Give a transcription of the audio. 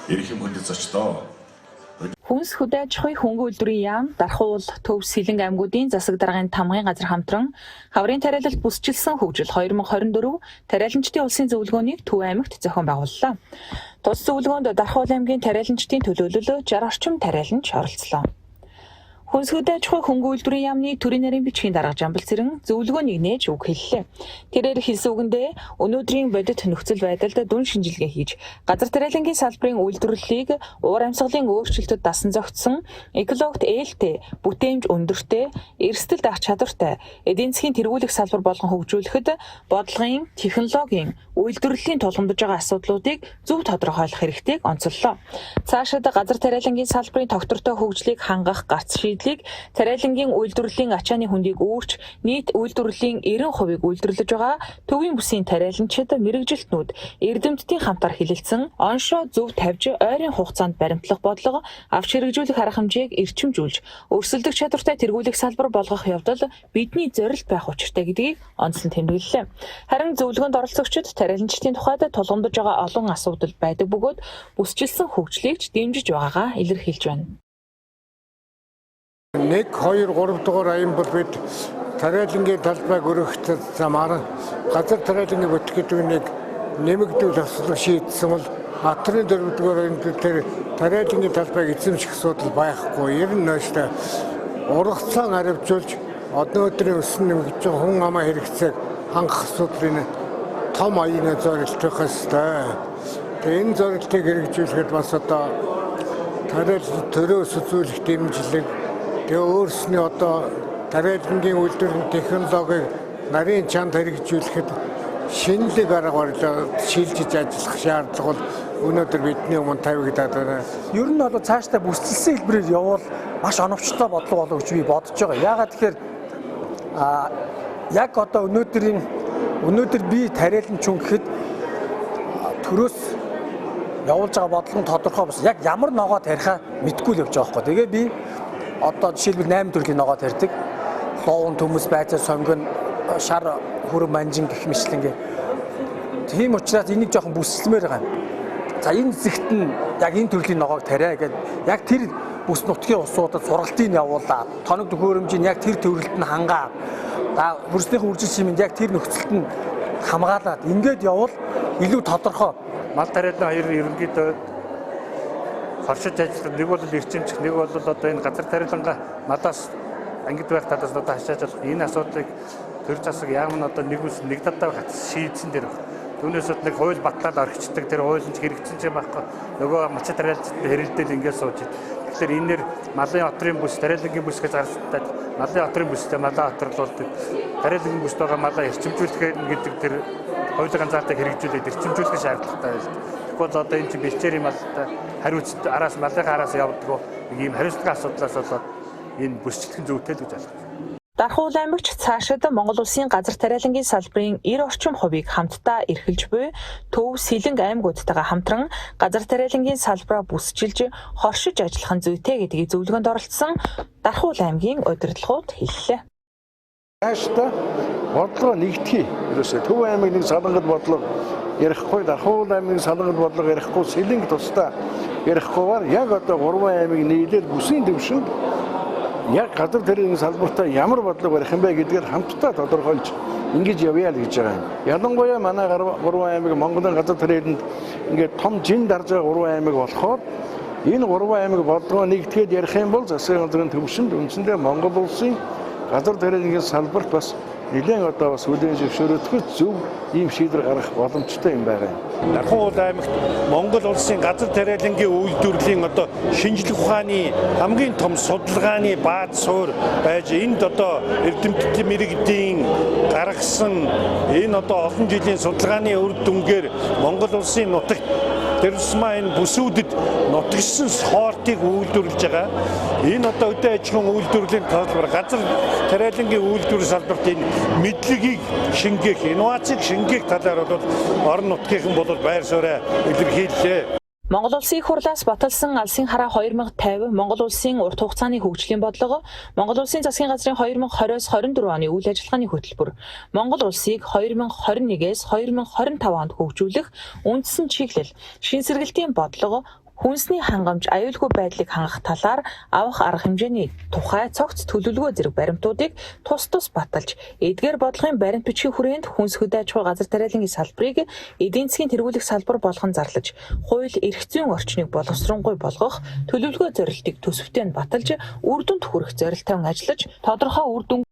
ирэх юм хөдөлж очтоо. Хүнс хөдөө аж ахуйн хөнгө үйлдвэрийн яам, Дархуул, Төв, Сэлэнг аймагуудын засаг даргын тамгын газар хамтран хаврын тариалалд бүсчилсэн хөгжил 2024 тариаланчдын улсын зөвлөгөөнийг Төв аймагт зохион байгууллаа. Тус зөвлөгөөнд Дархуул аймгийн тариаланчдын төлөөлөл 60 орчим тариаланч оролцлоо. Хүнс хөдөө аж ахуйн хөнгө үйлдвэрийн яамны төрийн нарийн бичгийн дарга Жамбал Цэрэн зөвлөгөөнийг нээж үг хэллээ. Тэрээр хэлсэн үгэндээ өнөөдрийн бодит нөхцөл байдалд дүн шинжилгээ хийж газар тариалангийн салбарын үйлдвэрлэлийг уур амьсгалын өөрчлөлтөд дасан зохицсон экологт ээлтэй, бүтээмж өндөртэй, эрсдэлд ах чадвартай эдийн засгийн тэргүүлэх салбар болгон хөгжүүлэхэд бодлогын, технологийн, үйлдвэрлэлийн тулгамдж байгаа асуудлуудыг зөв тодорхойлох хэрэгтэйг онцоллоо. Цаашид газар тариалангийн салбарын тогтвортой хөгжлийг хангах гарц шийдлийг тариалангийн үйлдвэрлэлийн ачааны хөндийг өөрч нийт үйлдвэрлэлийн 90%-ийг үйлдвэрлэж байгаа төвийн бүсийн тариаланчид мэрэгжилтнүүд эрдэмтдийн хамтаар хилэлцэн оншоо зөв тавьж ойрын хугацаанд баримтлах бодлого авч хэрэгжүүлэх арга хэмжээг эрчимжүүлж өрсөлдөх чадвартай тэргүүлэх салбар болгох явдал бидний зорилт байх учиртай гэдгийг онцлон тэмдэглэлээ. Харин зөвлөгөөнд оролцогчид тариаланчдын тухайд тулгамдж байгаа олон асуудал байдаг бөгөөд бүсчилсэн хөгжлийг ч дэмжиж байгаагаа илэрхийлж байна. 1, 2, 3 дугаар аян бол бид тариалангийн талбайг өргөх замаар газар тариалангийн бүтээгдэхүүнийг нэмэгдүүл асуудал шийдсэн бол хатрын 4 дугаар аянд тэр тариалангийн талбайг эзэмших асуудал байхгүй. Ер нь нөөцтэй ургацаан харивжуулж одоо өдрийн өсөн нэмэгдэж байгаа хүн амаа хэрэгцээг хангах асуудлын том аяны зорилт байх ёстой. Тэгээ энэ зорилтыг хэрэгжүүлэхэд бас одоо тариалан төрөөс үзүүлэх дэмжлэг тэгээ өөрсний одоо тариалангийн үйлдвэрлэлийн технологиг нарийн чанд хэрэгжүүлэхэд шинэлэг арга барилаар шилжиж ажиллах шаардлага бол өнөөдөр бидний өмнө тавигдаад байна. Ер нь бол цаашдаа бүсчилсэн хэлбэрээр явбал маш оновчтой бодлого болов гэж би бодож байгаа. Яагаад тэгэхээр яг одоо өнөөдөр би тариаланч хүн гэхэд төрөөс явуулж байгаа бодлого нь тодорхой бас яг ямар ногоо тарихаа мэдгүй л явж байгаа байхгүй. Тэгээ би одоо жишээлбэл 8 төрлийн ногоо тарьдаг. Луун, төмөс, байцаа, сонгон, шар, хүрэн, манжин гэх мэтлэн. Тийм учраас энийг жоохон бүсэлмээр байгаа юм. За энэ зэгт нь яг энэ төрлийн ногоог тариа гэдэг яг тэр бүс нутгийн усуудад сургалтын явуулаад тоног төхөөрөмжийн яг тэр төвөрлөлт нь хангаад хөрснийхөө үржил чимэнд яг тэр нөхцөлд нь хамгаалаад ингээд явбал илүү тодорхой. Мал тариалан хоёр ерөнхийдөө хоршиж ажиллах, нэг бол эрчимчих, нэг бол одоо энэ газар тариалангаа малаас ангид байх талаас одоо хашааж болох энэ асуудлыг төр засаг яам нь одоо нэг үс нэг талдаа шийдсэн дээр байна. Түүнээс нэг хууль батлаад орхичдаг тэр хууль нь хэрэгжсэн юм байхгүй. Нөгөө малч тариалцтай хэрэлдэл ингээд сууж ид. Тэгэхээр энээр малын отрын бүс, тариалангийн бүс гэж гаргалтад малын отрын бүстэй малаа отролуулдаг. Тариалангийн бүст байгаа малаа эрчимжүүлэх гэдэг тэр хуулийн ганцаалтыг хэрэгжүүлээд эрчимжүүлэх шаардлагатай байна. Тэгвэл одоо энэ чинь бэлчээр юм алтай хариуцт араас малын араас явдаг нэг юм хариуцлагын асуудлаас болоод энэ бүсчлэх зүйтэй л гэж ойлгож байна. Дархуул аймагч цаашид Монгол улсын газар тариалангийн салбарын 90 орчим хувийг хамтдаа эрхэлж буй Төв, Сэлэнг аймагуудтайгаа хамтран газар тариалангийн салбараа бүсчилж хоршиж ажиллах нь зүйтэй гэдгийг зөвлөгөөнд оролцсон Дархуул аймгийн удирдлагууд хэллээ. Цаашдаа бодлого нэгтгэе. Ерөөсөө Төв аймаг нэг салангад бодлого ярихгүй, Дархуул аймгийн салангад бодлого ярихгүй, Сэлэнг тусдаа ярихгүйгээр яг одоо 3 аймаг нийлээд бүсийн төвшөнд яг газар тариалангийн салбартаа ямар бодлого барих юм бэ гэдгээр хамтдаа тодорхойлж ингэж явъя л гэж байгаа юм. Ялангуяа манай 3 аймаг Монголын газар тариаланд ингээд том жин дарж байгаа 3 аймаг болохоор энэ 3 аймаг бодлогоо нэгтгэхэд ярих юм бол засгийн газрын төвшөнд үндсэндээ Монгол улсын газар тариалангийн салбарт бас нэлээд одоо бас үдэн зөвшөөрөгдөх зөв ийм шийдвэр гаргах боломжтой юм байна. Дархуул аймагт Монгол улсын газар тариалангийн үйлдвэрлэлийн одоо шинжлэх ухааны хамгийн том судалгааны бааз суур байж энд одоо эрдэмтдийн мэрэгдийн гаргасан энэ одоо олон жилийн судалгааны үр дүнгээр Монгол улсын нутагт тэрсмаа энэ бүсүүдэд нутагшсан хоортыг үйлдвэрлэж байгаа. Энэ одоо үдэ аж ахуйн үйлдвэрлэлийн талбар газар тариалангийн үйлдвэрлэл салбарт энэ мэдлэгийг шингээх, инновацийг шингээх талаар бол орон нутгийнхан бол байр суурь илэрхийллээ. Монгол улсын их хурлаас баталсан алсын хараа 2050 Монгол улсын урт хугацааны хөгжлийн бодлого, Монгол улсын засгийн газрын 2020-с 24 оны үйл ажиллагааны хөтөлбөр, Монгол улсыг 2021-с 2025 онд хөгжүүлэх үндсэн чиглэл, шин сэргэлтийн бодлого, хүнсний хангамж, аюулгүй байдлыг хангах талаар авах арга хэмжээний тухай цогц төлөвлөгөө зэрэг баримтуудыг тус баталж, эдгээр бодлогын баримт бичгийн хүрээнд хүнс хөдөө аж ахуй газар тариалангийн салбарыг эдийн засгийн тэргуулах салбар болгон зарлаж, хууль эрх зүйн орчныг боловсронгуй болгох төлөвлөгөө зорилтыг төсөвтэй нь баталж, үр дүнд хүрэх зорилттой ажиллаж, тодорхой үр дүн